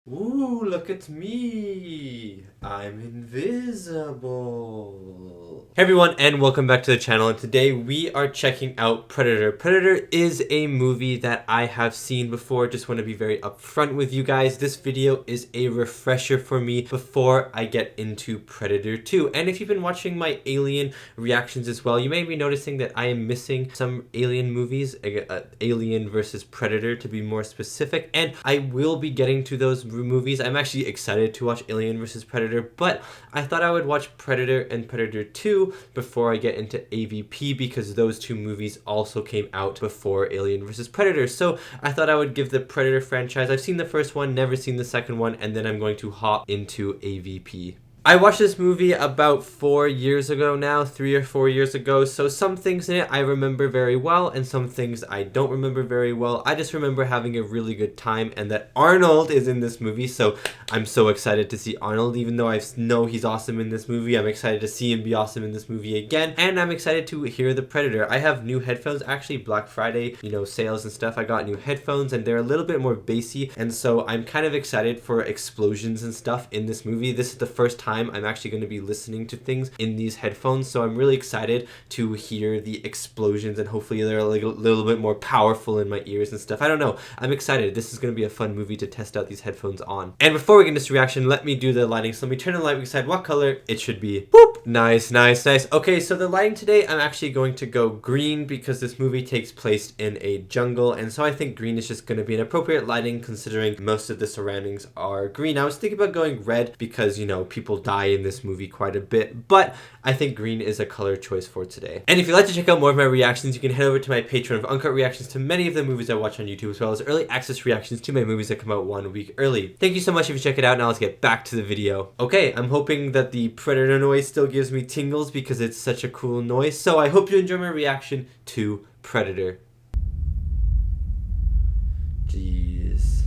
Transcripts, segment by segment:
Ooh, look at me! I'm invisible! Hey everyone, and welcome back to the channel, and today we are checking out Predator. Predator is a movie that I have seen before. Just want to be very upfront with you guys. This video is a refresher for me before I get into Predator 2. And if you've been watching my Alien reactions as well, you may be noticing that I am missing some Alien movies, Alien versus Predator to be more specific, and I will be getting to those movies. I'm actually excited to watch Alien vs Predator, but I thought I would watch Predator and Predator 2 before I get into AVP because those two movies also came out before Alien vs Predator. So I thought I would give the Predator franchise. I've seen the first one, never seen the second one, and then I'm going to hop into AVP. I watched this movie about 4 years ago now, 3 or 4 years ago, so some things in it I remember very well, and some things I don't remember very well. I just remember having a really good time, and that Arnold is in this movie, so I'm so excited to see Arnold. Even though I know he's awesome in this movie, I'm excited to see him be awesome in this movie again, and I'm excited to hear the Predator. I have new headphones, actually Black Friday, sales and stuff. I got new headphones, and they're a little bit more bassy, and so I'm kind of excited for explosions and stuff in this movie. This is the first time I'm actually going to be listening to things in these headphones, so I'm really excited to hear the explosions, and hopefully they're like a little bit more powerful in my ears and stuff. I don't know. I'm excited. This is going to be a fun movie to test out these headphones on. And before we get into this reaction, let me do the lighting. So let me turn the light. We decide what color it should be. Boop! Nice, nice, nice. Okay, so the lighting today, I'm actually going to go green because this movie takes place in a jungle, and so I think green is just going to be an appropriate lighting considering most of the surroundings are green. I was thinking about going red because, people die in this movie quite a bit, but I think green is a color choice for today. And if you'd like to check out more of my reactions, you can head over to my Patreon of uncut reactions to many of the movies I watch on YouTube, as well as early access reactions to my movies that come out 1 week early. Thank you so much if you check it out. Now let's get back to the video. Okay, I'm hoping that the Predator noise still gives me tingles because it's such a cool noise, so I hope you enjoy my reaction to Predator. Jeez.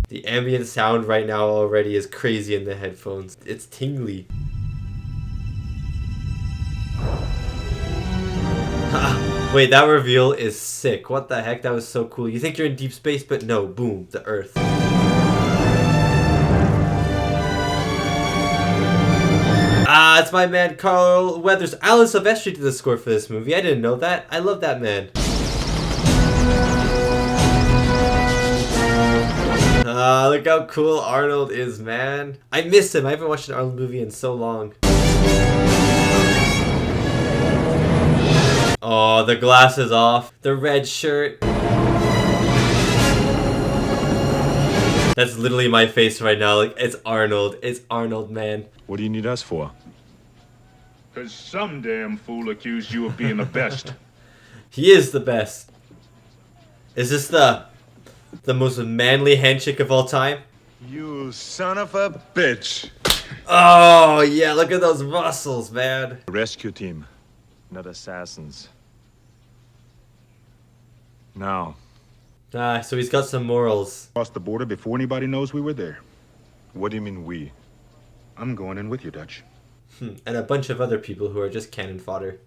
The ambient sound right now already is crazy in the headphones. It's tingly. Wait, that reveal is sick. What the heck? That was so cool. You think you're in deep space, but no. Boom. The Earth. Ah, it's my man Carl Weathers. Alan Silvestri did the score for this movie. I didn't know that. I love that man. Look how cool Arnold is, man. I miss him. I haven't watched an Arnold movie in so long. Oh, the glasses off. The red shirt. That's literally my face right now. Like, it's Arnold. It's Arnold, man. What do you need us for? 'Cause some damn fool accused you of being the best. He is the best. Is this the most manly handshake of all time? You son of a bitch. Oh, yeah, look at those muscles, man. Rescue team, not assassins. Now. So he's got some morals. Cross the border before anybody knows we were there. What do you mean we? I'm going in with you, Dutch. And a bunch of other people who are just cannon fodder.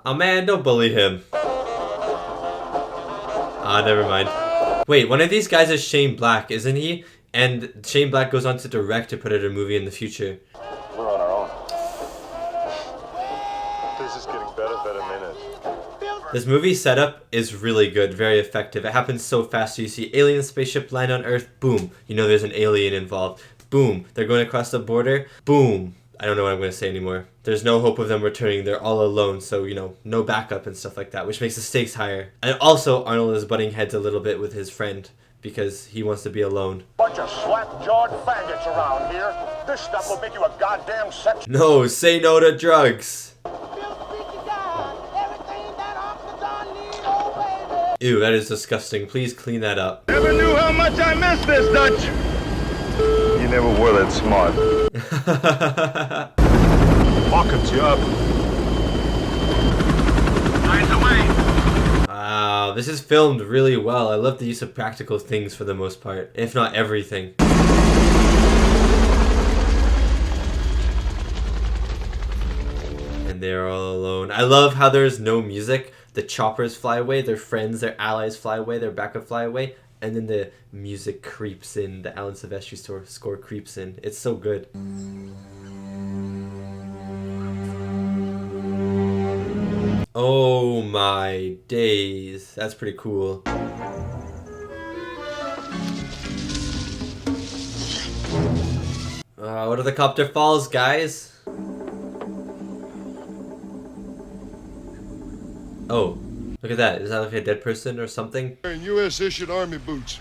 Oh man, don't bully him. Ah, never mind. Wait, one of these guys is Shane Black, isn't he? And Shane Black goes on to direct a Predator movie in the future. We're on our own. This is getting better than a minute. This movie setup is really good, very effective. It happens so fast. So you see alien spaceship land on Earth, boom. There's an alien involved. Boom. They're going across the border. Boom. I don't know what I'm going to say anymore. There's no hope of them returning. They're all alone, so, no backup and stuff like that, which makes the stakes higher. And also, Arnold is butting heads a little bit with his friend because he wants to be alone. Bunch of slap-jawed faggots around here. This stuff will make you a goddamn sex. No, say no to drugs. Ew, that is disgusting. Please clean that up. Never knew how much I missed this, Dutch. You never were that smart. Pockets you up. Eyes away. Wow, this is filmed really well. I love the use of practical things for the most part, if not everything. And they're all alone. I love how there's no music. the choppers fly away, their friends, their allies fly away, their backup fly away, and then the music creeps in, the Alan Silvestri score creeps in. It's so good. Oh my days. That's pretty cool. What are the copter falls, guys? Oh, look at that. Is that like a dead person or something? Wearing U.S. issued army boots.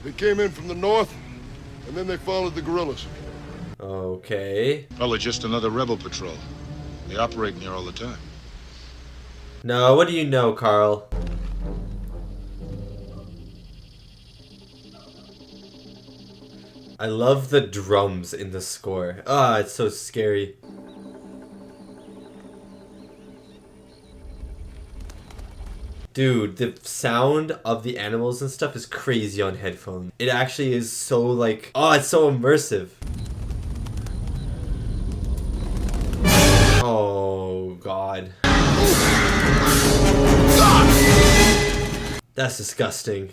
They came in from the north, and then they followed the guerrillas. Okay. Probably just another rebel patrol. They operate near all the time. No, what do you know, Carl? I love the drums in the score. Ah, it's so scary. Dude, the sound of the animals and stuff is crazy on headphones. It actually is so like, oh, it's so immersive. Oh, God. That's disgusting.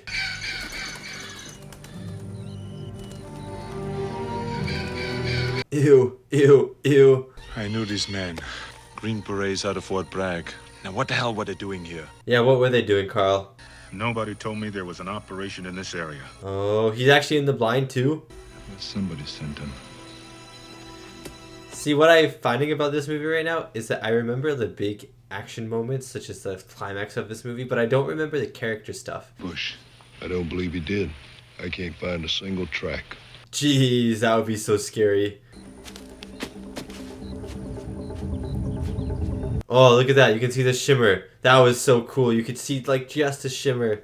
Ew, ew, ew. I knew these men. Green Berets out of Fort Bragg. Now what the hell were they doing here? Yeah, what were they doing, Carl? Nobody told me there was an operation in this area. Oh, he's actually in the blind too? Somebody sent him. See, what I'm finding about this movie right now is that I remember the big action moments, such as the climax of this movie, but I don't remember the character stuff. Bush. I don't believe he did. I can't find a single track. Jeez, that would be so scary. Oh, look at that. You can see the shimmer. That was so cool. You could see, like, just a shimmer.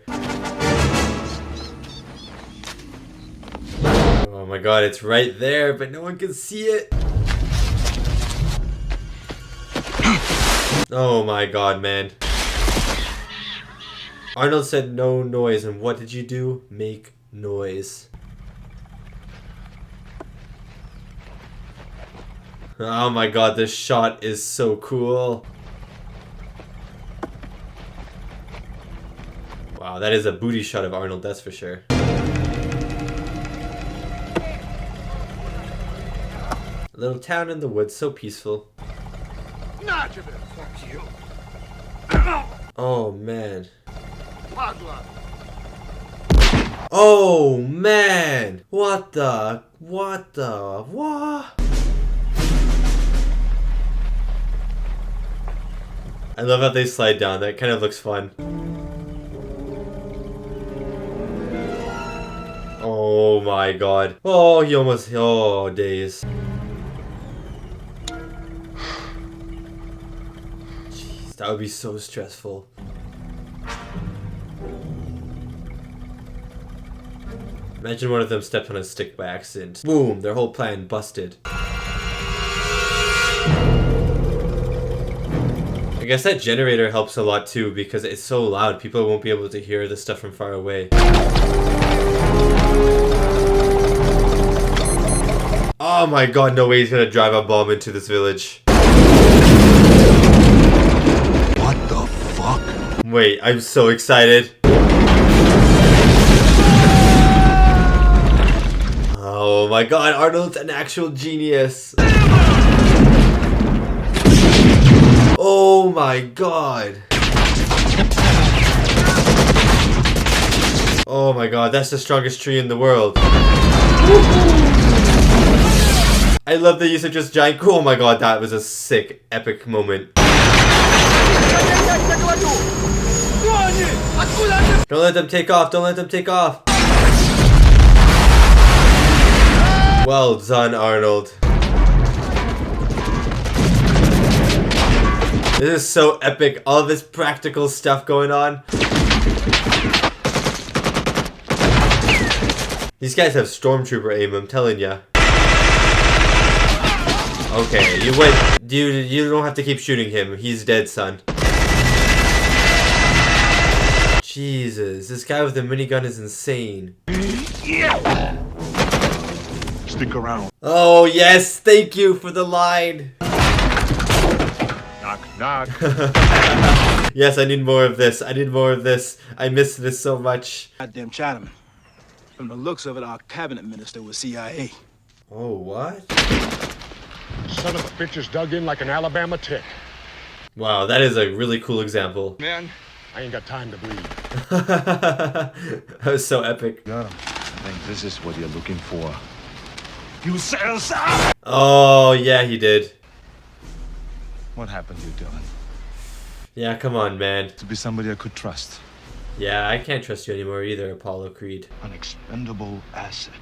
Oh my god, it's right there, but no one can see it. Oh my god, man. Arnold said no noise, and what did you do? Make noise. Oh my god, this shot is so cool. Wow, that is a booty shot of Arnold, that's for sure. A little town in the woods, so peaceful. Oh man. Oh man! What? I love how they slide down. That kind of looks fun. Oh my god. Oh, he almost... Oh, days. Jeez, that would be so stressful. Imagine one of them stepped on a stick by accident. Boom! Their whole plan busted. I guess that generator helps a lot too because it's so loud. People won't be able to hear the stuff from far away. Oh my god, no way he's gonna drive a bomb into this village. What the fuck? Wait, I'm so excited. Oh my god, Arnold's an actual genius. Oh my god. Oh my god, that's the strongest tree in the world. I love the use of just giant... Oh my god, that was a sick, epic moment. Don't let them take off, don't let them take off. Well done, Arnold. This is so epic. All this practical stuff going on. These guys have stormtrooper aim, I'm telling ya. Okay, you went. Dude, you don't have to keep shooting him. He's dead, son. Jesus, this guy with the minigun is insane. Stick around. Oh, yes, thank you for the line. Knock, knock. Yes, I need more of this. I need more of this. I miss this so much. Goddamn Chinaman. From the looks of it, our cabinet minister was CIA. Oh, what? Son of a bitch is dug in like an Alabama tick. Wow, that is a really cool example. Man, I ain't got time to bleed. That was so epic. Got him. I think this is what you're looking for. You sell some. Oh, yeah, he did. What happened to you, Dylan? Yeah, come on, man. To be somebody I could trust. Yeah, I can't trust you anymore either, Apollo Creed. An expendable asset.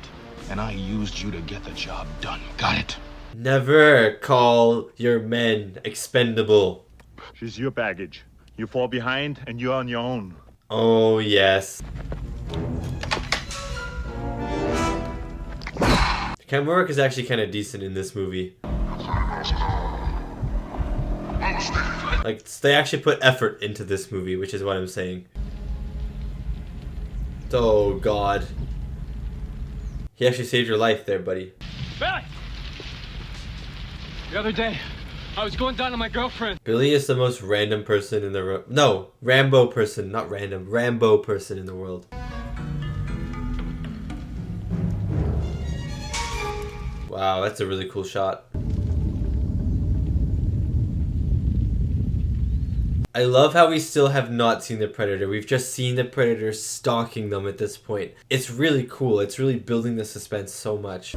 And I used you to get the job done. Got it? Never call your men expendable. She's your baggage. You fall behind and you're on your own. Oh, yes. The camera work is actually kind of decent in this movie. Like, they actually put effort into this movie, which is what I'm saying. Oh, God. He actually saved your life there, buddy. Billy! The other day, I was going down to my girlfriend. Billy is the most random person in the world. No, Rambo person, not random. Rambo person in the world. Wow, that's a really cool shot. I love how we still have not seen the Predator. We've just seen the Predator stalking them at this point. It's really cool. It's really building the suspense so much.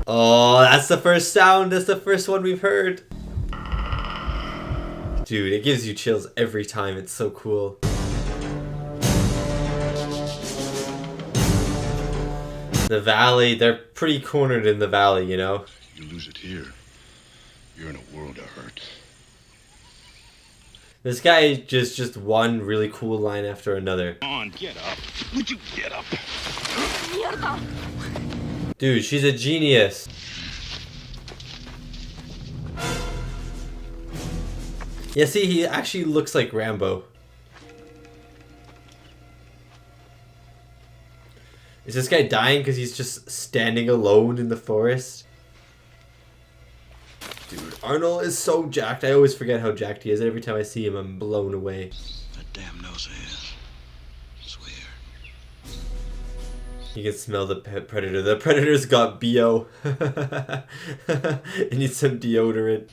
Oh, that's the first sound. That's the first one we've heard. Dude, it gives you chills every time. It's so cool. The valley, they're pretty cornered in the valley, you know? You lose it here, you're in a world of hurt. This guy just one really cool line after another. Come on, get up. Would you get up? Dude, she's a genius. Yeah, see, he actually looks like Rambo. Is this guy dying because he's just standing alone in the forest? Dude, Arnold is so jacked. I always forget how jacked he is. Every time I see him, I'm blown away. That damn nose of his. Swear. You can smell the Predator. The Predator's got BO. It needs some deodorant.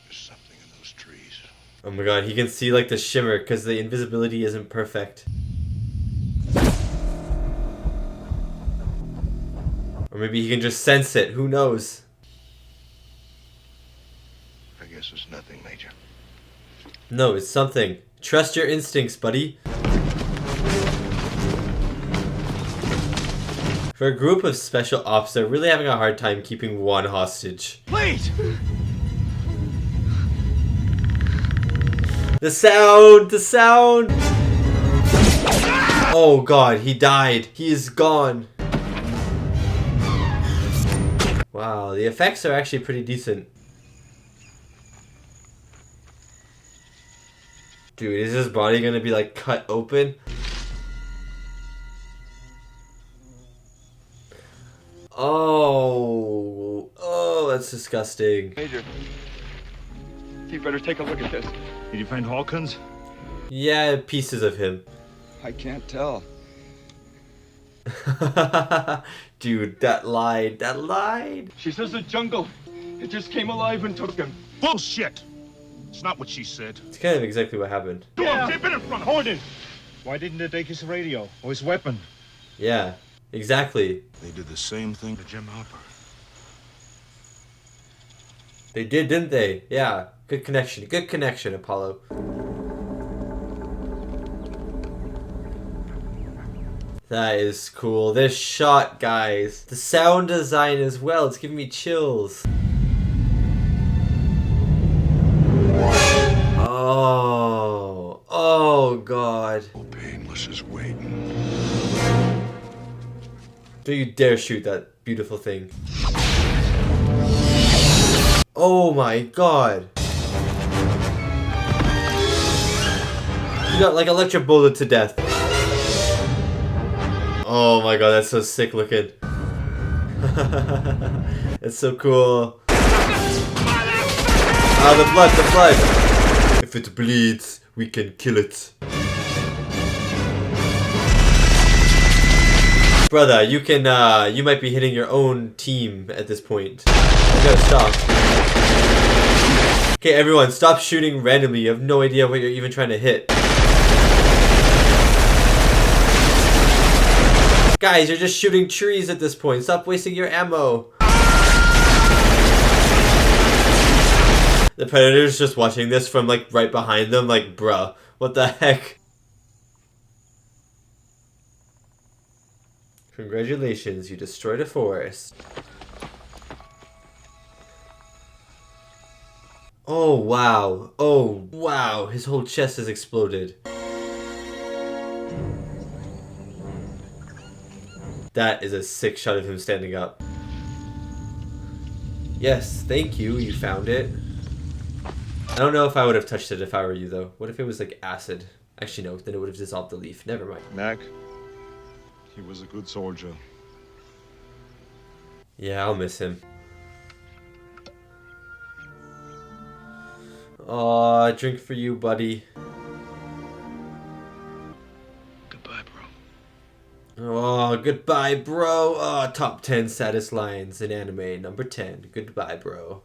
There's something in those trees. Oh my god, he can see like the shimmer because the invisibility isn't perfect. Or maybe he can just sense it. Who knows? I guess it's nothing, Major. No, it's something. Trust your instincts, buddy. For a group of special ops, they're really having a hard time keeping one hostage. Please! The sound! The sound! Oh god, he died. He is gone. Wow, the effects are actually pretty decent. Dude, is his body gonna be like cut open? Oh, that's disgusting. Major, you better take a look at this. Did you find Hawkins? Yeah, pieces of him. I can't tell. Dude, that line. She says the jungle, it just came alive and took him. Bullshit. It's not what she said. It's kind of exactly what happened. Go on, keep it in front. Hold it. Why didn't they take his radio or his weapon? Yeah, exactly. They did the same thing to Jim Hopper. They did, didn't they? Yeah, good connection. Good connection, Apollo. That is cool. This shot, guys. The sound design as well. It's giving me chills. Oh god. Painless is waiting. Don't you dare shoot that beautiful thing. Oh my god. You got like electric bullet to death. Oh my god, that's so sick looking. It's so cool. Ah, the blood, the blood. If it bleeds, we can kill it. Brother, you can, you might be hitting your own team at this point. You gotta stop. Okay, everyone, stop shooting randomly. You have no idea what you're even trying to hit. Guys, you're just shooting trees at this point. Stop wasting your ammo. The Predator's just watching this from like right behind them, like, bruh, what the heck? Congratulations, you destroyed a forest. Oh wow, oh wow, his whole chest has exploded. That is a sick shot of him standing up. Yes, thank you, you found it. I don't know if I would have touched it if I were you though. What if it was like acid? Actually no, then it would have dissolved the leaf. Never mind. Mac, he was a good soldier. Yeah, I'll miss him. Aw, drink for you, buddy. Goodbye, bro. Oh, goodbye, bro. Oh, top 10 saddest lines in anime. Number 10. Goodbye, bro.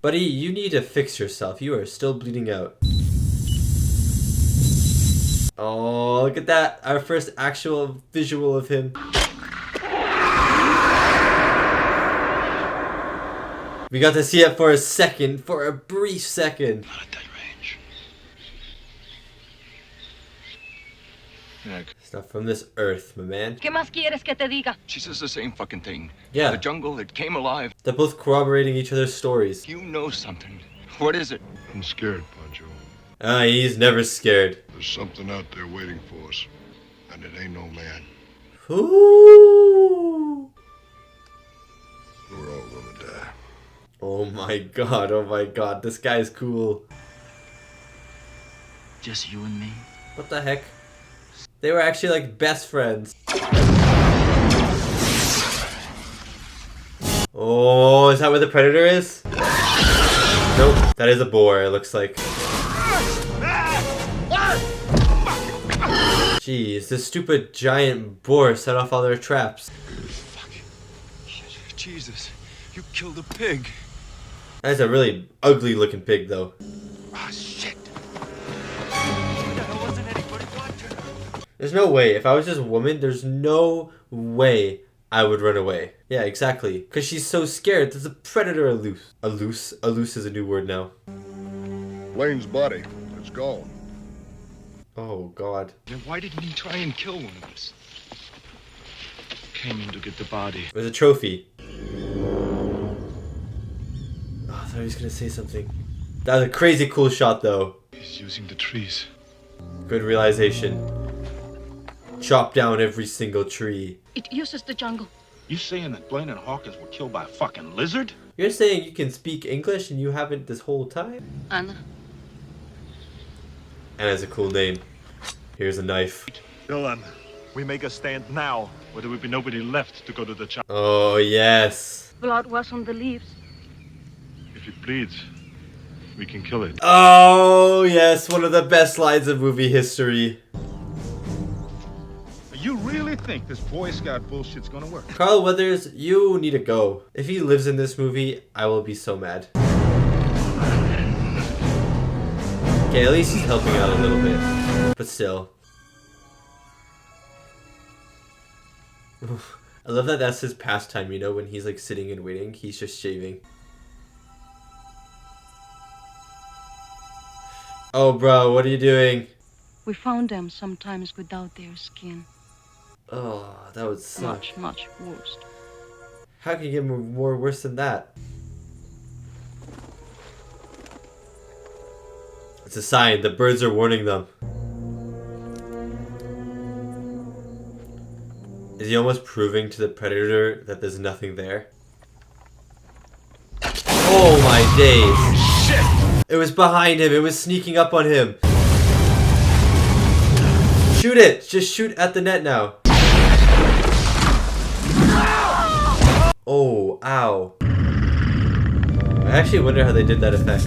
Buddy, you need to fix yourself. You are still bleeding out. Oh, look at that. Our first actual visual of him. We got to see it for a second, for a brief second. Not at that range. Mac, It's not from this earth, my man. ¿Qué más quieres que te diga? She says the same fucking thing. Yeah. The jungle, it came alive. They're both corroborating each other's stories. You know something. What is it? I'm scared, Pancho. Ah, he's never scared. There's something out there waiting for us. And it ain't no man. Ooh. We're all gonna die. Oh my god, this guy's cool. Just you and me? What the heck? They were actually like best friends. Oh, is that where the Predator is? Nope, that is a boar, it looks like. Jeez, this stupid giant boar set off all their traps. Fuck. Jesus, you killed a pig. That's a really ugly looking pig though. Ah, shit. There's no way, if I was just a woman, there's no way I would run away. Yeah, exactly. Because she's so scared. There's a predator aloof. Aloof is a new word now. Blaine's body. It's gone. Oh, God. Then why didn't he try and kill one of us? came in to get the body. There's a trophy. Oh, I thought he was gonna say something. That was a crazy cool shot though. He's using the trees. Good realization. Chop down every single tree. It uses the jungle. You saying that Blaine and Hawkins were killed by a fucking lizard? You're saying you can speak English and you haven't this whole time? Anna. Anna's a cool name. Here's a knife. Dylan, we make a stand now, or there will be nobody left to go to the Chaves. Oh, yes. Blood was on the leaves. If it bleeds, we can kill it. Oh, yes. One of the best lines of movie history. You really think this Boy Scout bullshit's gonna work? Carl Weathers, you need to go. If he lives in this movie, I will be so mad. Okay, at least he's helping out a little bit. But still. I love that that's his pastime, you know, when he's like sitting and waiting, he's just shaving. Oh, bro, what are you doing? We found them sometimes without their skin. Oh, that would suck. Much, much worse. How can you get more worse than that? It's a sign. The birds are warning them. Is he almost proving to the predator that there's nothing there? Oh my days! Shit! It was behind him. It was sneaking up on him. Shoot it! Just shoot at the net now. Oh, ow. I actually wonder how they did that effect.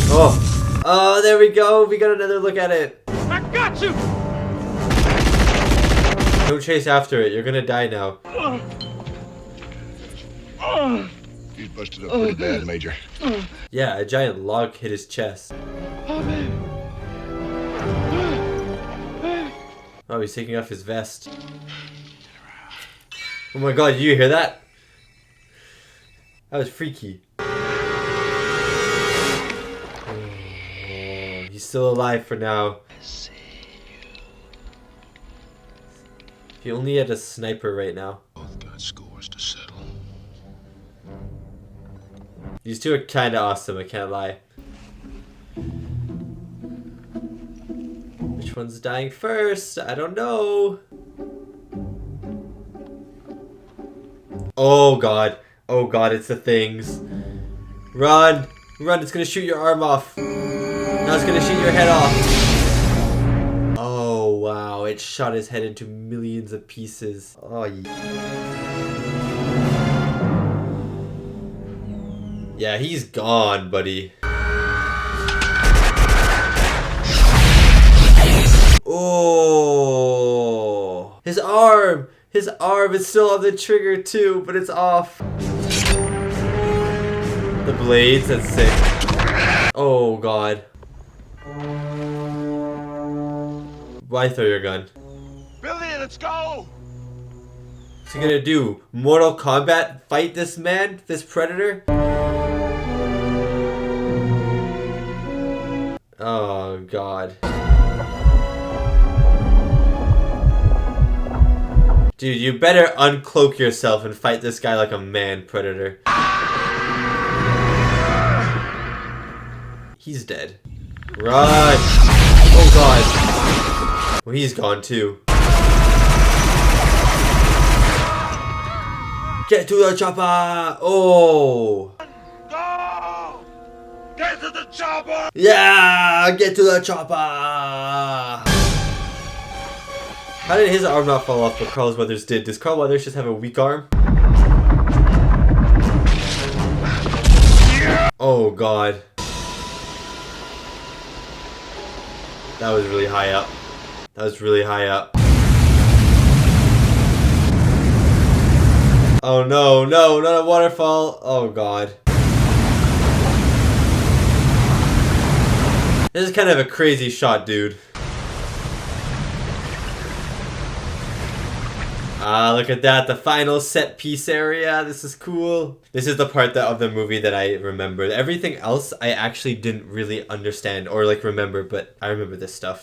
Oh. Oh, there we go. We got another look at it. I got you! Don't chase after it. You're gonna die now. He's busted up pretty bad, Major. Yeah, a giant log hit his chest. Oh, man. Oh, he's taking off his vest. Oh my god, you hear that? That was freaky. Oh, he's still alive for now. If he only had a sniper right now. Both got scores to settle. These two are kinda awesome, I can't lie. Which one's dying first? I don't know. Oh god. Oh god, it's the things. Run! Run, it's gonna shoot your arm off. Now it's gonna shoot your head off. Oh wow, it shot his head into millions of pieces. Oh yeah, he's gone, buddy. Oh, his arm is still on the trigger too, but it's off. The blades, that's sick. Oh god. Why throw your gun? Billy, let's go! What's he gonna do? Mortal Kombat fight this man? This predator? Oh god. Dude, you better uncloak yourself and fight this guy like a man, Predator. He's dead. Run! Oh god. Well, he's gone too. Get to the chopper! Oh! Go! Get to the chopper! Yeah! Get to the chopper! How did his arm not fall off, but Carl Weathers did? Does Carl Weathers just have a weak arm? Oh god. That was really high up. That was really high up. Oh no, no, not a waterfall. Oh god. This is kind of a crazy shot, dude. Ah, look at that, the final set piece area. This is cool. This is the part of the movie that I remember. Everything else I actually didn't really understand or like remember, but I remember this stuff.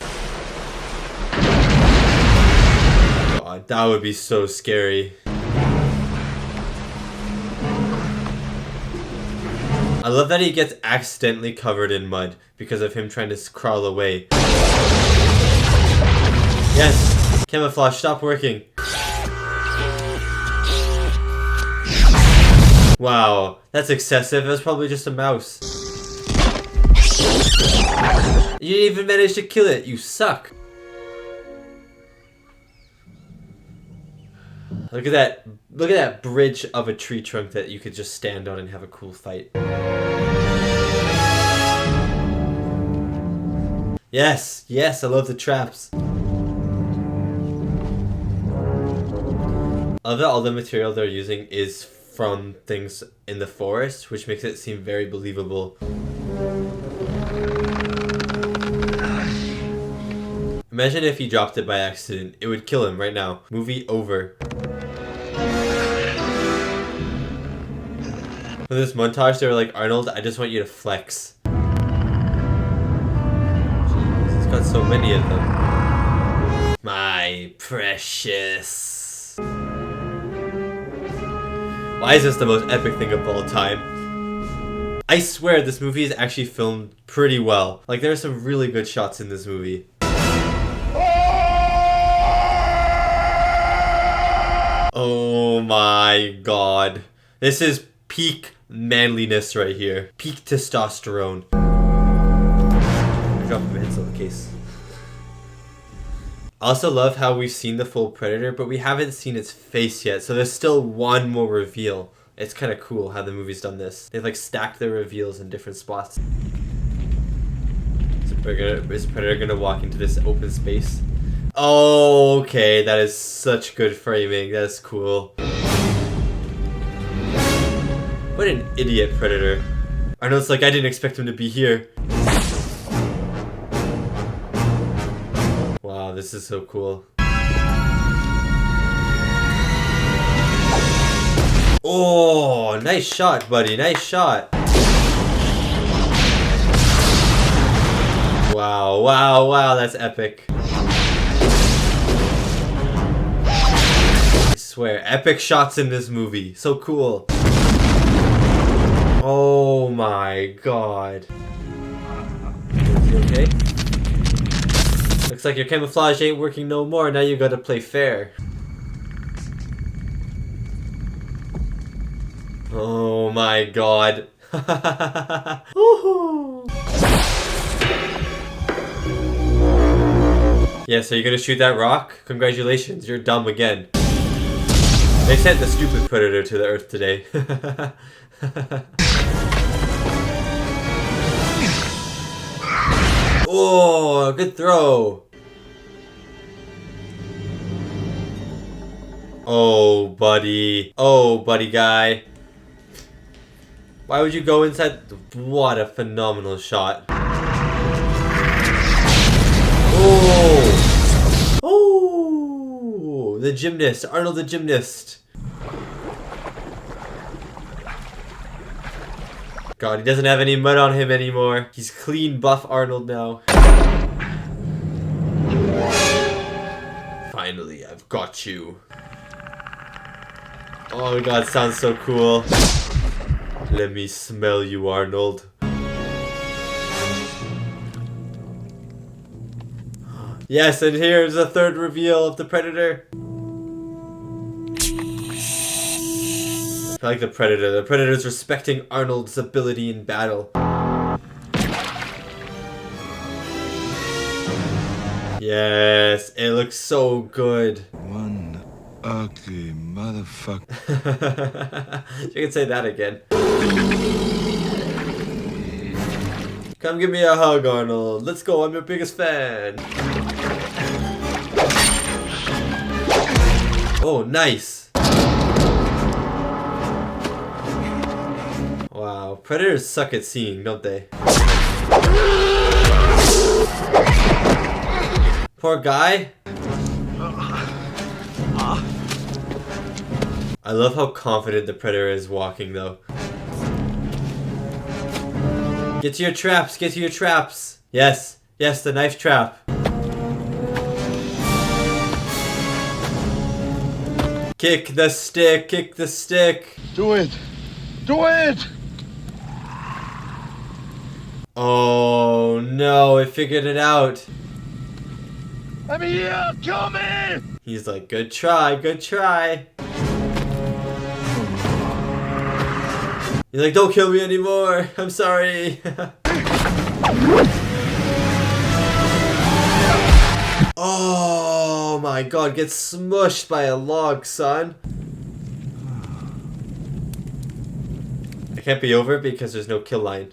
God, that would be so scary. I love that he gets accidentally covered in mud because of him trying to crawl away. Yes, camouflage, stop working. Wow, that's excessive. It was probably just a mouse. You didn't even manage to kill it. You suck. Look at that. Look at that bridge of a tree trunk that you could just stand on and have a cool fight. Yes, yes, I love the traps. I love that all the material they're using is from things in the forest, which makes it seem very believable. Imagine if he dropped it by accident. It would kill him right now. Movie over. For this montage, they were like, Arnold, I just want you to flex. Jeez, he's got so many of them. My precious. Why is this the most epic thing of all time? I swear this movie is actually filmed pretty well. Like, there are some really good shots in this movie. Oh my god. This is peak manliness right here. Peak testosterone. Drop him in the case. I also love how we've seen the full Predator, but we haven't seen its face yet. So there's still one more reveal. It's kind of cool how the movie's done this. They've like stacked their reveals in different spots. Is Predator gonna walk into this open space? Oh, okay, that is such good framing. That is cool. What an idiot Predator. Arnold's like, I didn't expect him to be here. Wow, this is so cool. Oh, nice shot, buddy. Nice shot. Wow, wow, wow, that's epic. I swear, epic shots in this movie. So cool. Oh my god. Is he okay? Looks like your camouflage ain't working no more. Now you gotta play fair. Oh my god. Yeah, so you're gonna shoot that rock? Congratulations, you're dumb again. They sent the stupid Predator to the Earth today. Oh, good throw. Oh, buddy. Oh, buddy guy. Why would you go inside? What a phenomenal shot. Oh! Oh! The gymnast. Arnold the gymnast. God, he doesn't have any mud on him anymore. He's clean buff Arnold now. Finally, I've got you. Oh god, sounds so cool. Let me smell you, Arnold. Yes, and here's the third reveal of the Predator. I like the Predator. The Predator's respecting Arnold's ability in battle. Yes, it looks so good. One ugly motherfucker. You can say that again. Come give me a hug, Arnold. Let's go, I'm your biggest fan. Oh, nice. Wow, Predators suck at seeing, don't they? Poor guy. I love how confident the Predator is walking, though. Get to your traps, get to your traps. Yes, yes, the knife trap. Kick the stick, kick the stick. Do it! Do it! Oh no, it figured it out. I'm here! Kill me! He's like, good try, good try. He's like, don't kill me anymore. I'm sorry. Oh my god, get smushed by a log, son. It can't be over because there's no kill line.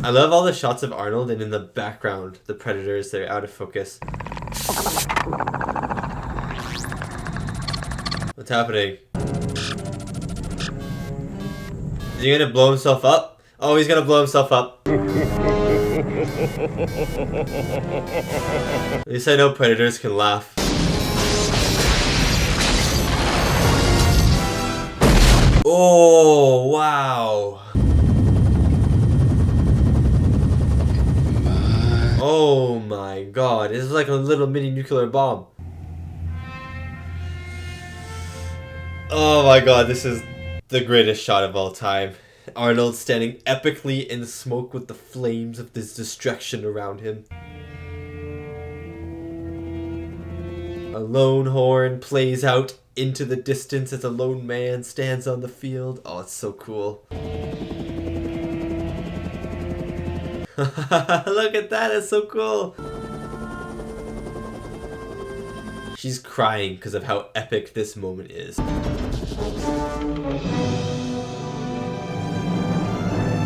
I love all the shots of Arnold, and in the background, the Predators, they're out of focus. What's happening? Is he gonna blow himself up? Oh, he's gonna blow himself up. At least I know Predators can laugh. Oh, wow. Oh my god, this is like a little mini nuclear bomb. Oh my god, this is the greatest shot of all time. Arnold standing epically in the smoke with the flames of this destruction around him. A lone horn plays out into the distance as a lone man stands on the field. Oh, it's so cool. Look at that, it's so cool. She's crying because of how epic this moment is.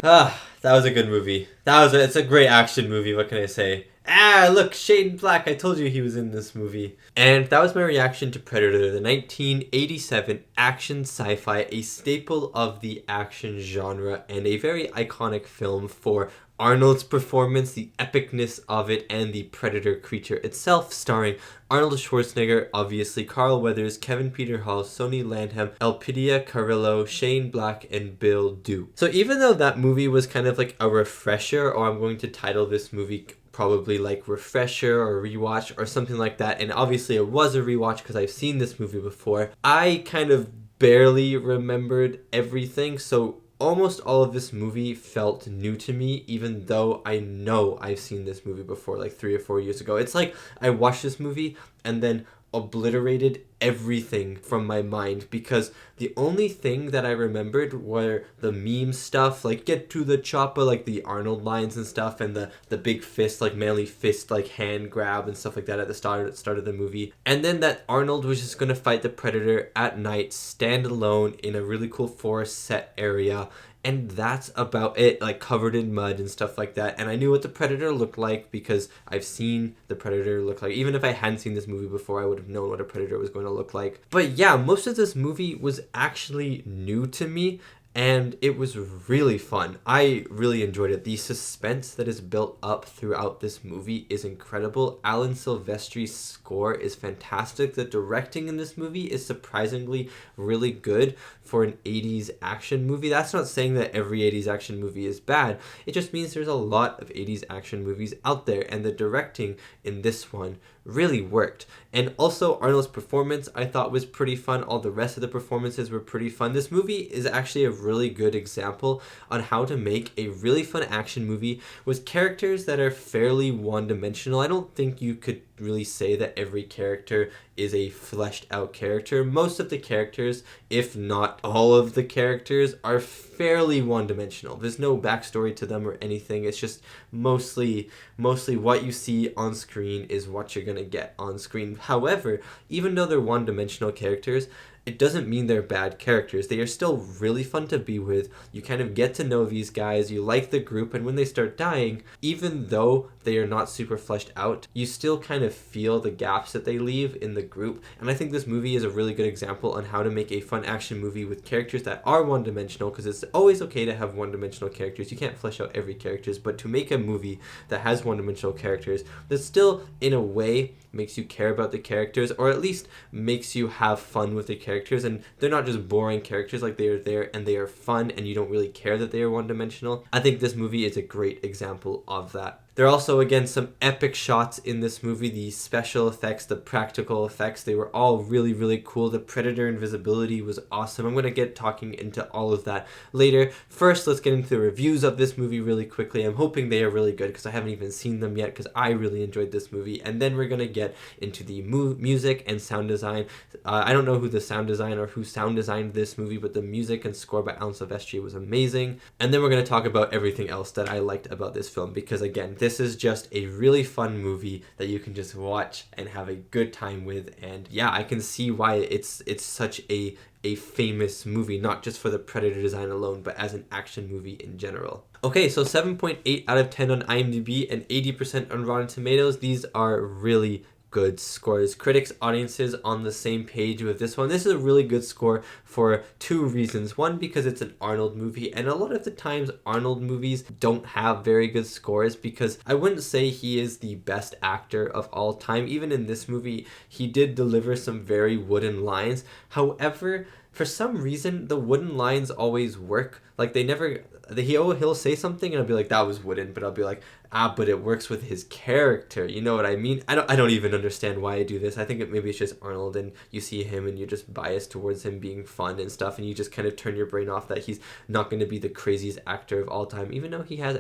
Ah, that was a good movie. It's a great action movie, what can I say? Ah, look, Shane Black, I told you he was in this movie. And that was my reaction to Predator, the 1987 action sci-fi, a staple of the action genre, and a very iconic film for Arnold's performance, the epicness of it, and the Predator creature itself, starring Arnold Schwarzenegger, obviously, Carl Weathers, Kevin Peter Hall, Sonny Landham, Elpidia, Carrillo, Shane Black, and Bill Dew. So even though that movie was kind of like a refresher, or I'm going to title this movie probably like refresher or rewatch or something like that, and obviously it was a rewatch because I've seen this movie before, I kind of barely remembered everything, so almost all of this movie felt new to me, even though I know I've seen this movie before, like 3 or 4 years ago. It's like I watched this movie and then obliterated everything from my mind, because the only thing that I remembered were the meme stuff, like get to the chopper, like the Arnold lines and stuff, and the big fist, like manly fist, like hand grab and stuff like that at the start of the movie. And then that Arnold was just gonna fight the Predator at night, stand alone in a really cool forest set area. And that's about it, like covered in mud and stuff like that. And I knew what the Predator looked like because I've seen the Predator look like. Even if I hadn't seen this movie before, I would have known what a Predator was going to look like. But yeah, most of this movie was actually new to me, and it was really fun. I really enjoyed it. The suspense that is built up throughout this movie is incredible. Alan Silvestri's score is fantastic. The directing in this movie is surprisingly really good for an 80s action movie. That's not saying that every 80s action movie is bad. It just means there's a lot of 80s action movies out there, and the directing in this one really worked. And also Arnold's performance I thought was pretty fun. All the rest of the performances were pretty fun. This movie is actually a really good example on how to make a really fun action movie with characters that are fairly one-dimensional. I don't think you could really say that every character is a fleshed out character. Most of the characters, if not all of the characters, are fairly one-dimensional. There's no backstory to them or anything. It's just mostly what you see on screen is what you're gonna get on screen. However, even though they're one-dimensional characters, it doesn't mean they're bad characters. They are still really fun to be with. You kind of get to know these guys, you like the group, and when they start dying, even though they are not super fleshed out, you still kind of feel the gaps that they leave in the group. And I think this movie is a really good example on how to make a fun action movie with characters that are one-dimensional, because it's always okay to have one-dimensional characters. You can't flesh out every characters, but to make a movie that has one-dimensional characters that still, in a way, makes you care about the characters, or at least makes you have fun with the characters, and they're not just boring characters, like they are there and they are fun and you don't really care that they are one-dimensional. I think this movie is a great example of that. There are also, again, some epic shots in this movie. The special effects, the practical effects, they were all really, really cool. The Predator invisibility was awesome. I'm going to get talking into all of that later. First, let's get into the reviews of this movie really quickly. I'm hoping they are really good because I haven't even seen them yet, because I really enjoyed this movie. And then we're going to get into the music and sound design. I don't know who the sound design or who sound designed this movie, but the music and score by Alan Silvestri was amazing. And then we're going to talk about everything else that I liked about this film, because again, this is just a really fun movie that you can just watch and have a good time with. And yeah, I can see why it's such a famous movie, not just for the Predator design alone, but as an action movie in general. Okay, so 7.8 out of 10 on IMDb and 80% on Rotten Tomatoes. These are really good scores. Critics, audiences on the same page with this one. This is a really good score for two reasons. One, because it's an Arnold movie, and a lot of the times Arnold movies don't have very good scores, because I wouldn't say he is the best actor of all time. Even in this movie, he did deliver some very wooden lines. However, for some reason, the wooden lines always work. Like, they never... He'll say something and I'll be like, that was wooden, but I'll be like, but it works with his character. You know what I mean? I don't even understand why I do this. I think maybe it's just Arnold, and you see him and you're just biased towards him being fun and stuff, and you just kind of turn your brain off that he's not going to be the craziest actor of all time, even though he has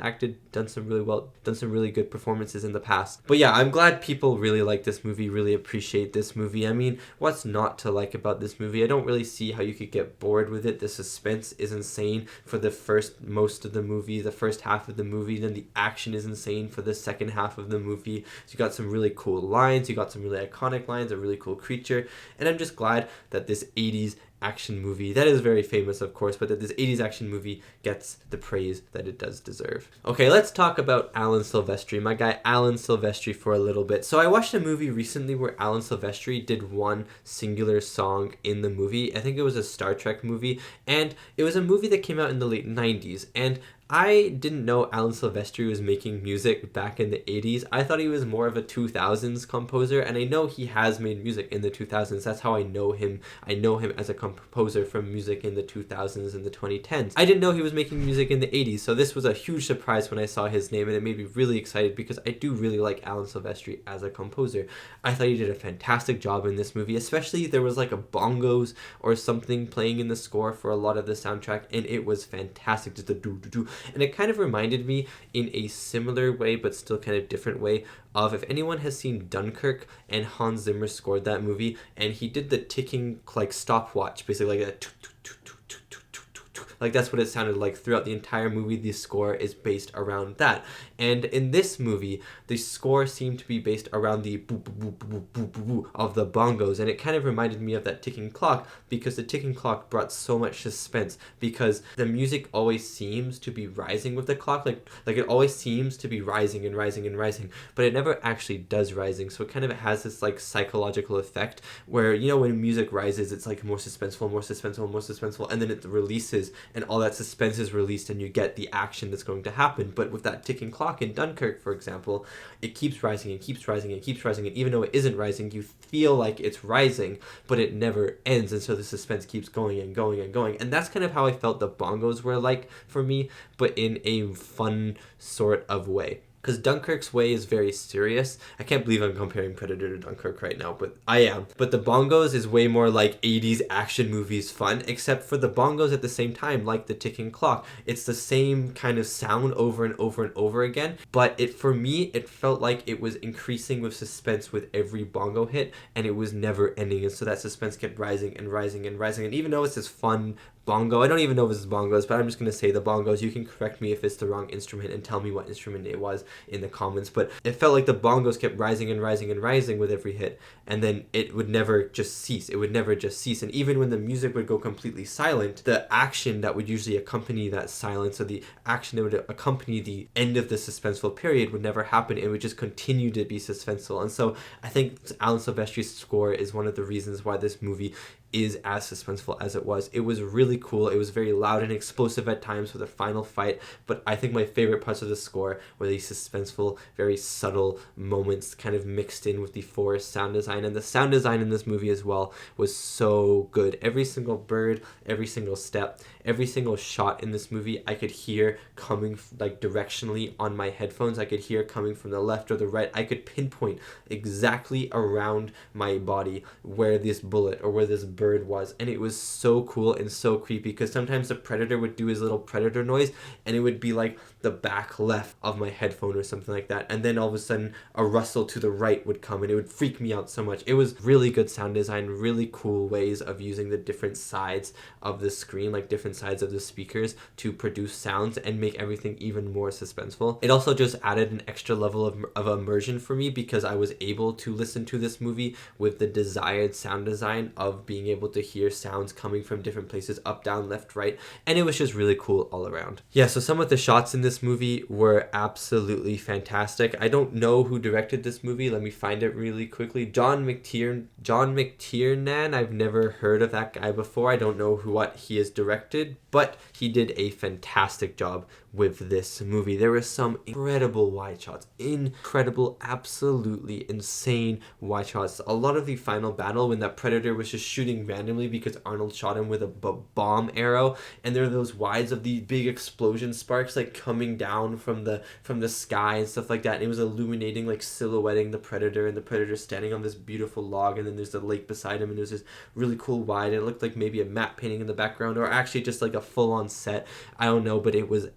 done some really good performances in the past. But yeah, I'm glad people really like this movie, really appreciate this movie. I mean, what's not to like about this movie? I don't really see how you could get bored with it. The suspense is insane for the most of the movie, the first half of the movie. Then the action is insane for the second half of the movie. So you got some really cool lines, you got some really iconic lines, a really cool creature, and I'm just glad that this 80s action movie that is very famous, of course, but that this 80s action movie gets the praise that it does deserve. Okay, let's talk about Alan Silvestri, my guy Alan Silvestri, for a little bit. So I watched a movie recently where Alan Silvestri did one singular song in the movie. I think it was a Star Trek movie, and it was a movie that came out in the late 90s, and I didn't know Alan Silvestri was making music back in the 80s. I thought he was more of a 2000s composer, and I know he has made music in the 2000s. That's how I know him. I know him as a composer from music in the 2000s and the 2010s. I didn't know he was making music in the 80s, so this was a huge surprise when I saw his name, and it made me really excited because I do really like Alan Silvestri as a composer. I thought he did a fantastic job in this movie, especially there was like a bongos or something playing in the score for a lot of the soundtrack, and it was fantastic, just a do-do-do. And it kind of reminded me in a similar way, but still kind of different way, of if anyone has seen Dunkirk and Hans Zimmer scored that movie, and he did the ticking like stopwatch, basically like a like that's what it sounded like throughout the entire movie. The score is based around that. And in this movie, the score seemed to be based around the boo boo boo boo boo boo boo of the bongos. And it kind of reminded me of that ticking clock, because the ticking clock brought so much suspense, because the music always seems to be rising with the clock. Like it always seems to be rising and rising and rising, but it never actually does rising. So it kind of has this like psychological effect where, you know, when music rises, it's like more suspenseful, more suspenseful, more suspenseful, and then it releases, and all that suspense is released, and you get the action that's going to happen. But with that ticking clock in Dunkirk, for example, it keeps rising and keeps rising and keeps rising, and even though it isn't rising, you feel like it's rising, but it never ends, and so the suspense keeps going and going and going. And that's kind of how I felt the bongos were like for me, but in a fun sort of way. Because Dunkirk's way is very serious. I can't believe I'm comparing Predator to Dunkirk right now, but I am. But the bongos is way more like 80s action movies fun, except for the bongos at the same time, like the ticking clock. It's the same kind of sound over and over and over again, but for me, it felt like it was increasing with suspense with every bongo hit, and it was never ending. And so that suspense kept rising and rising and rising. And even though it's this fun bongo, I don't even know if this is bongos, but I'm just going to say the bongos. You can correct me if it's the wrong instrument and tell me what instrument it was in the comments, but it felt like the bongos kept rising and rising and rising with every hit, and then it would never just cease. It would never just cease. And even when the music would go completely silent, the action that would usually accompany that silence, or the action that would accompany the end of the suspenseful period, would never happen. It would just continue to be suspenseful. And so I think Alan Silvestri's score is one of the reasons why this movie is as suspenseful as it was. It was really cool. It was very loud and explosive at times for the final fight, but I think my favorite parts of the score were the suspenseful, very subtle moments kind of mixed in with the forest sound design. And the sound design in this movie as well was so good. Every single bird, every single step, every single shot in this movie, I could hear coming like directionally on my headphones. I could hear coming from the left or the right. I could pinpoint exactly around my body where this bullet or where this bird was, and it was so cool and so creepy, because sometimes the predator would do his little predator noise, and it would be like the back left of my headphone or something like that, and then all of a sudden a rustle to the right would come, and it would freak me out so much. It was really good sound design, really cool ways of using the different sides of the screen, like different sides of the speakers, to produce sounds and make everything even more suspenseful. It also just added an extra level of immersion for me, because I was able to listen to this movie with the desired sound design of being able to hear sounds coming from different places, up, down, left, right, and it was just really cool all around. Yeah, so some of the shots in this movie were absolutely fantastic. I don't know who directed this movie. Let me find it really quickly. John McTiernan. I've never heard of that guy before. I don't know what he has directed, but he did a fantastic job with this movie. There were some incredible wide shots, incredible, absolutely insane wide shots. A lot of the final battle when that Predator was just shooting randomly because Arnold shot him with a bomb arrow, and there are those wides of the big explosion sparks like coming down from the sky and stuff like that, and it was illuminating, like silhouetting the Predator, and the Predator standing on this beautiful log, and then there's the lake beside him, and there's this really cool wide. It looked like maybe a matte painting in the background, or actually just like a full-on set. I don't know, but it was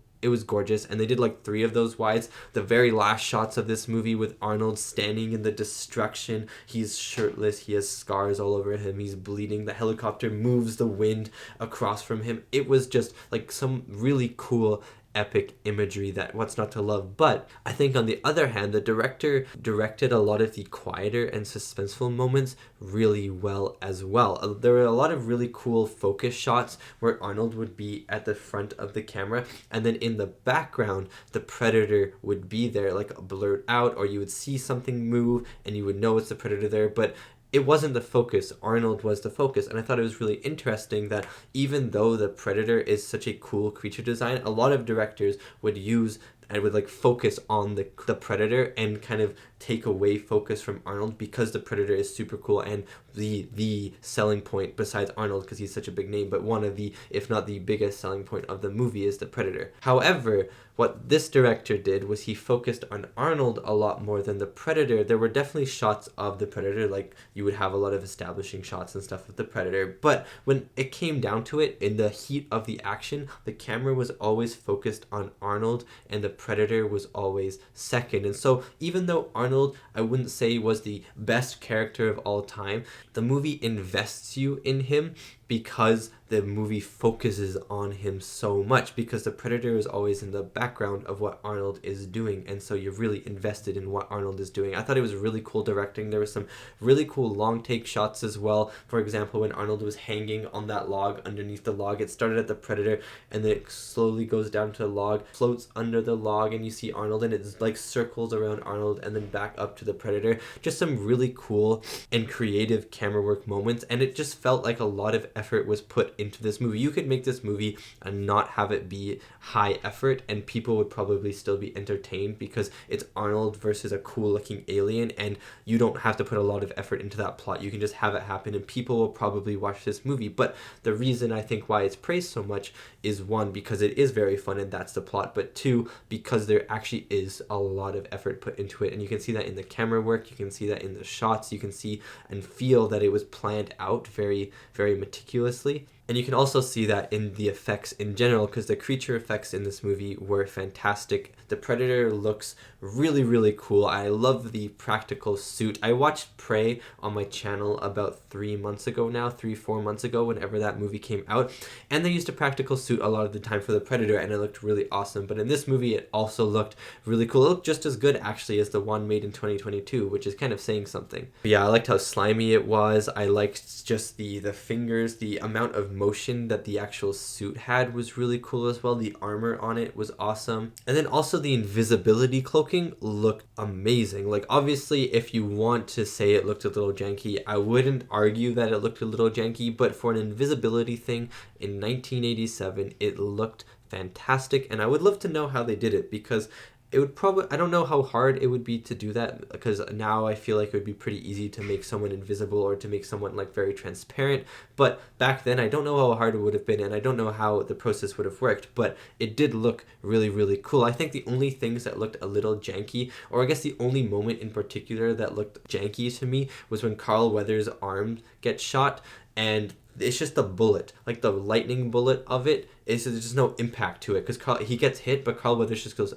gorgeous, and they did like 3 of those wides. The very last shots of this movie with Arnold standing in the destruction, he's shirtless, he has scars all over him, he's bleeding, the helicopter moves the wind across from him. It was just like some really cool epic imagery that what's not to love. But I think on the other hand, the director directed a lot of the quieter and suspenseful moments really well as well. There were a lot of really cool focus shots where Arnold would be at the front of the camera, and then in the background the Predator would be there, like blurred out, or you would see something move and you would know it's the Predator there, but it wasn't the focus. Arnold was the focus. And I thought it was really interesting that even though the Predator is such a cool creature design, a lot of directors would use and would like focus on the Predator and kind of take away focus from Arnold, because the Predator is super cool and the selling point besides Arnold, because he's such a big name, but one of the, if not the biggest selling point of the movie is the Predator. However, what this director did was he focused on Arnold a lot more than the Predator. There were definitely shots of the Predator, like you would have a lot of establishing shots and stuff with the Predator, but when it came down to it, in the heat of the action, the camera was always focused on Arnold and the Predator was always second. And so even though Arnold, I wouldn't say was the best character of all time, the movie invests you in him because the movie focuses on him so much, because the Predator is always in the background of what Arnold is doing, and so you're really invested in what Arnold is doing. I thought it was really cool directing. There were some really cool long take shots as well. For example, when Arnold was hanging on that log, underneath the log, it started at the Predator and then it slowly goes down to the log, floats under the log, and you see Arnold, and it's like circles around Arnold and then back up to the Predator. Just some really cool and creative camera work moments, and it just felt like a lot of effort was put into this movie. You could make this movie and not have it be high effort and people would probably still be entertained, because it's Arnold versus a cool looking alien, and you don't have to put a lot of effort into that plot. You can just have it happen and people will probably watch this movie. But the reason I think why it's praised so much is, one, because it is very fun and that's the plot, but two, because there actually is a lot of effort put into it, and you can see that in the camera work, you can see that in the shots, you can see and feel that it was planned out very, very meticulously. And you can also see that in the effects in general, because the creature effects in this movie were fantastic. The Predator looks really, really cool. I love the practical suit. I watched Prey on my channel about 3 months ago now, 4 months ago, whenever that movie came out. And they used a practical suit a lot of the time for the Predator, and it looked really awesome. But in this movie, it also looked really cool. It looked just as good, actually, as the one made in 2022, which is kind of saying something. But yeah, I liked how slimy it was. I liked just the fingers, the amount of motion that the actual suit had was really cool as well. The armor on it was awesome. And then also the invisibility cloaking looked amazing. Like, obviously, if you want to say it looked a little janky, I wouldn't argue that it looked a little janky, but for an invisibility thing in 1987, it looked fantastic, and I would love to know how they did it, because it would probably, I don't know how hard it would be to do that, because now I feel like it would be pretty easy to make someone invisible or to make someone like very transparent. But back then, I don't know how hard it would have been, and I don't know how the process would have worked, but it did look really, really cool. I think the only things that looked a little janky, or I guess the only moment in particular that looked janky to me, was when Carl Weathers' arm gets shot, and it's just the bullet, like the lightning bullet of it, is there's just no impact to it, because he gets hit, but Carl Weathers just goes,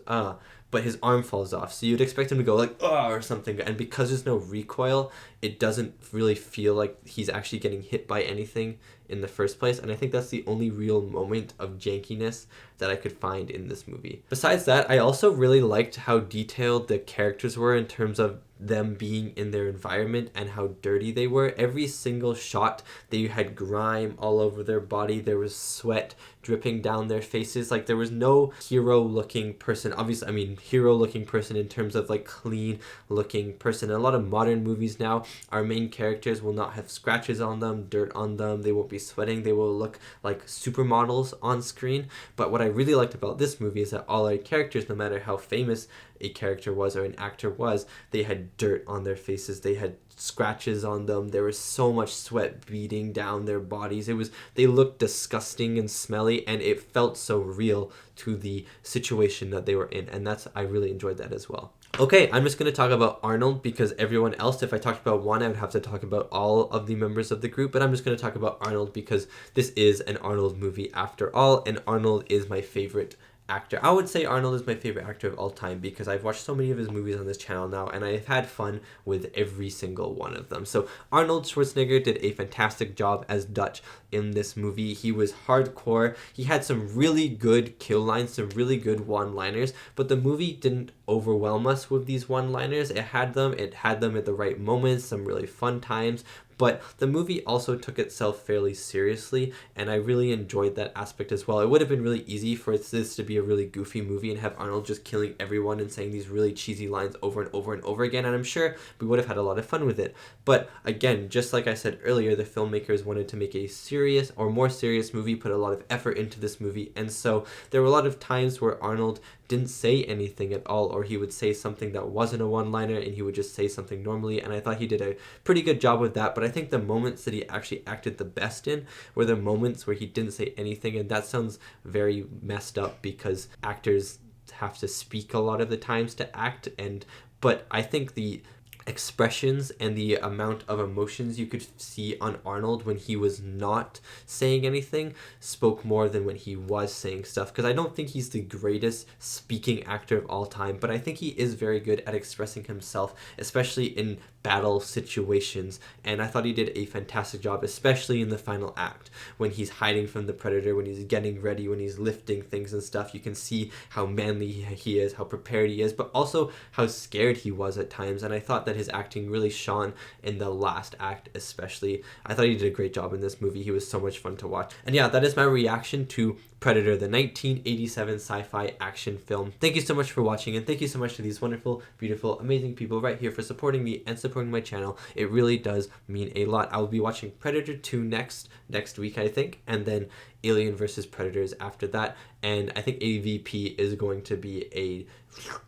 but his arm falls off. So you'd expect him to go like, or something. And because there's no recoil, it doesn't really feel like he's actually getting hit by anything in the first place. And I think that's the only real moment of jankiness that I could find in this movie. Besides that, I also really liked how detailed the characters were in terms of them being in their environment and how dirty they were. Every single shot, they had grime all over their body. There was sweat dripping down their faces. Like, there was no hero looking person. Obviously, I mean, hero looking person in terms of like clean looking person. In a lot of modern movies now, our main characters will not have scratches on them, dirt on them. They won't be be sweating, they will look like supermodels on screen. But what I really liked about this movie is that all our characters, no matter how famous a character was or an actor was, they had dirt on their faces, they had scratches on them, there was so much sweat beading down their bodies. They looked disgusting and smelly, and it felt so real to the situation that they were in, and I really enjoyed that as well. Okay, I'm just going to talk about Arnold because everyone else, if I talked about one, I would have to talk about all of the members of the group, but I'm just going to talk about Arnold because this is an Arnold movie after all, and Arnold is my favorite actor. I would say Arnold is my favorite actor of all time because I've watched so many of his movies on this channel now, and I've had fun with every single one of them. So Arnold Schwarzenegger did a fantastic job as Dutch in this movie. He was hardcore. He had some really good kill lines, some really good one-liners, but the movie didn't overwhelm us with these one-liners. It had them at the right moments, some really fun times, but the movie also took itself fairly seriously, and I really enjoyed that aspect as well. It would have been really easy for this to be a really goofy movie and have Arnold just killing everyone and saying these really cheesy lines over and over and over again, and I'm sure we would have had a lot of fun with it. But again, just like I said earlier, the filmmakers wanted to make a serious or more serious movie, put a lot of effort into this movie, and so there were a lot of times where Arnold didn't say anything at all, or he would say something that wasn't a one-liner and he would just say something normally, and I thought he did a pretty good job with that. But I think the moments that he actually acted the best in were the moments where he didn't say anything, and that sounds very messed up because actors have to speak a lot of the times to act, but I think the expressions and the amount of emotions you could see on Arnold when he was not saying anything spoke more than when he was saying stuff, because I don't think he's the greatest speaking actor of all time, but I think he is very good at expressing himself, especially in battle situations, and I thought he did a fantastic job, especially in the final act when he's hiding from the predator, when he's getting ready, when he's lifting things and stuff. You can see how manly he is, how prepared he is, but also how scared he was at times, and I thought that his acting really shone in the last act especially. I thought he did a great job in this movie. He was so much fun to watch. And yeah, that is my reaction to Predator, the 1987 sci-fi action film. Thank you so much for watching, and thank you so much to these wonderful, beautiful, amazing people right here for supporting me and supporting my channel. It really does mean a lot. I will be watching Predator 2 next week, I think, and then Alien vs. Predators after that, and I think AVP is going to be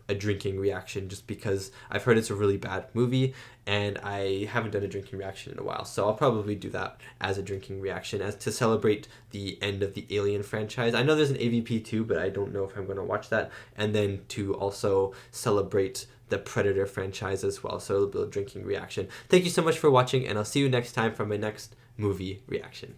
a drinking reaction just because I've heard it's a really bad movie and I haven't done a drinking reaction in a while, so I'll probably do that as a drinking reaction as to celebrate the end of the Alien franchise. I know there's an AVP 2, but I don't know if I'm going to watch that, and then to also celebrate the Predator franchise as well, so it'll be a drinking reaction. Thank you so much for watching, and I'll see you next time for my next movie reaction.